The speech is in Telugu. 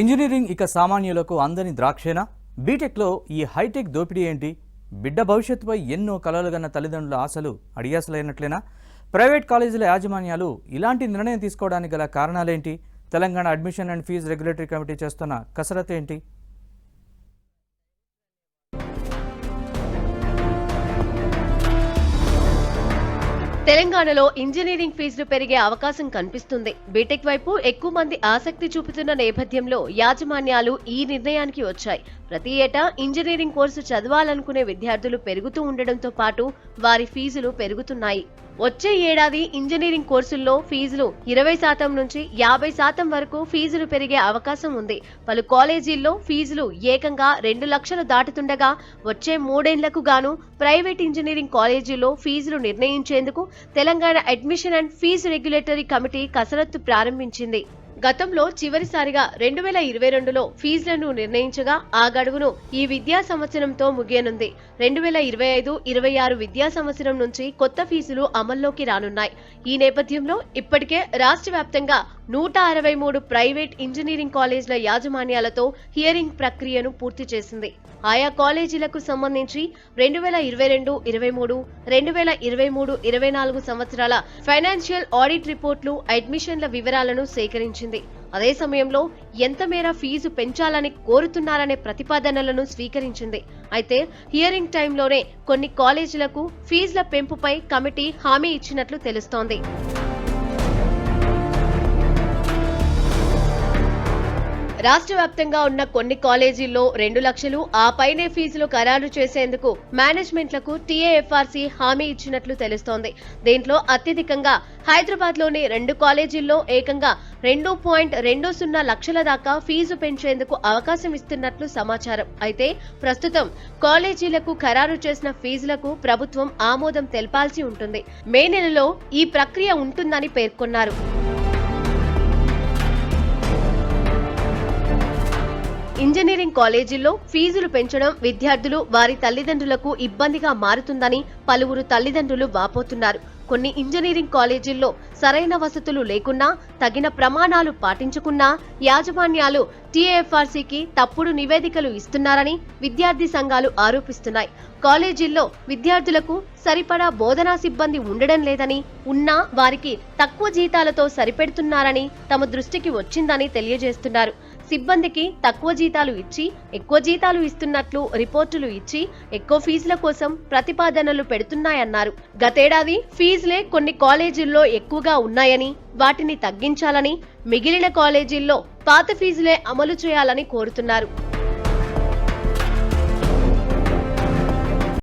ఇంజనీరింగ్ ఇక సామాన్యులకు అందని ద్రాక్షేనా? బీటెక్లో ఈ హైటెక్ దోపిడీ ఏంటి? బిడ్డ భవిష్యత్తుపై ఎన్నో కలలు గన్న తల్లిదండ్రుల ఆశలు అడియాసలైనట్లేనా? ప్రైవేట్ కాలేజీల యాజమాన్యాలు ఇలాంటి నిర్ణయం తీసుకోవడానికి గల కారణాలేంటి? Telangana admission and fee regulatory committee చేస్తున్న కసరత్తు ఏంటి? తెలంగాణలో ఇంజనీరింగ్ ఫీజులు పెరిగే అవకాశం కనిపిస్తుంది. బీటెక్ వైపు ఎక్కువ మంది ఆసక్తి చూపుతున్న నేపథ్యంలో యాజమాన్యాలు ఈ నిర్ణయానికి వచ్చాయి. ప్రతి ఏటా ఇంజనీరింగ్ కోర్సు చదవాలనుకునే విద్యార్థులు పెరుగుతూ ఉండడంతో పాటు వారి ఫీజులు పెరుగుతున్నాయి. వచ్చే ఏడాది ఇంజనీరింగ్ కోర్సుల్లో ఫీజులు 20% నుంచి 50% వరకు ఫీజులు పెరిగే అవకాశం ఉంది. పలు కాలేజీల్లో ఫీజులు ఏకంగా 2 లక్షలు దాటుతుండగా వచ్చే 3 ఏళ్లకు గాను ప్రైవేట్ ఇంజనీరింగ్ కాలేజీల్లో ఫీజులు నిర్ణయించేందుకు Telangana admission and fee regulatory committee కసరత్తు ప్రారంభించింది. గతంలో చివరిసారిగా 2022లో ఫీజులను నిర్ణయించగా ఆ గడువును ఈ విద్యా సంవత్సరంతో ముగియనుంది. 2025-26 విద్యా సంవత్సరం నుంచి కొత్త ఫీజులు అమల్లోకి రానున్నాయి. ఈ నేపథ్యంలో ఇప్పటికే రాష్ట్ర వ్యాప్తంగా 163 ప్రైవేట్ ఇంజనీరింగ్ కాలేజీల యాజమాన్యాలతో హియరింగ్ ప్రక్రియను పూర్తి చేసింది. ఆయా కాలేజీలకు సంబంధించి 2022-23, 2023-24 సంవత్సరాల ఫైనాన్షియల్ ఆడిట్ రిపోర్టులు, అడ్మిషన్ల వివరాలను సేకరించింది. అదే సమయంలో ఎంత మేర ఫీజు పెంచాలని కోరుతున్నారనే ప్రతిపాదనలను స్వీకరించింది. అయితే హియరింగ్ టైంలోనే కొన్ని కాలేజీలకు ఫీజుల పెంపుపై కమిటీ హామీ ఇచ్చినట్లు తెలుస్తోంది. రాష్ట్ర వ్యాప్తంగా ఉన్న కొన్ని కాలేజీల్లో 2 లక్షలు ఆ పైనే ఫీజులు ఖరారు చేసేందుకు మేనేజ్మెంట్లకు టీఏఎఫ్ఆర్సీ హామీ ఇచ్చినట్లు తెలుస్తోంది. దీంట్లో అత్యధికంగా హైదరాబాద్లోని 2 కాలేజీల్లో ఏకంగా 2.20 లక్షల దాకా ఫీజు పెంచేందుకు అవకాశం ఇస్తున్నట్లు సమాచారం. అయితే ప్రస్తుతం కాలేజీలకు ఖరారు చేసిన ఫీజులకు ప్రభుత్వం ఆమోదం తెలపాల్సి ఉంటుంది. మే నెలలో ఈ ప్రక్రియ ఉంటుందని పేర్కొన్నారు. ఇంజనీరింగ్ కాలేజీల్లో ఫీజులు పెంచడం విద్యార్థులు, వారి తల్లిదండ్రులకు ఇబ్బందిగా మారుతుందని పలువురు తల్లిదండ్రులు వాపోతున్నారు. కొన్ని ఇంజనీరింగ్ కాలేజీల్లో సరైన వసతులు లేకున్నా, తగిన ప్రమాణాలు పాటించకున్నా యాజమాన్యాలు టీఏఎఫ్ఆర్సీకి తప్పుడు నివేదికలు ఇస్తున్నారని విద్యార్థి సంఘాలు ఆరోపిస్తున్నాయి. కాలేజీల్లో విద్యార్థులకు సరిపడా బోధనా సిబ్బంది ఉండడం లేదని, ఉన్నా వారికి తక్కువ జీతాలతో సరిపెడుతున్నారని తమ దృష్టికి వచ్చిందని తెలియజేస్తున్నారు. సిబ్బందికి తక్కువ జీతాలు ఇచ్చి ఎక్కువ జీతాలు ఇస్తున్నట్లు రిపోర్టులు ఇచ్చి ఎక్కువ ఫీజుల కోసం ప్రతిపాదనలు పెడుతున్నాయన్నారు. గతేడాది ఫీజులే కొన్ని కాలేజీల్లో ఎక్కువగా ఉన్నాయని, వాటిని తగ్గించాలని, మిగిలిన కాలేజీల్లో పాత ఫీజులే అమలు చేయాలని కోరుతున్నారు.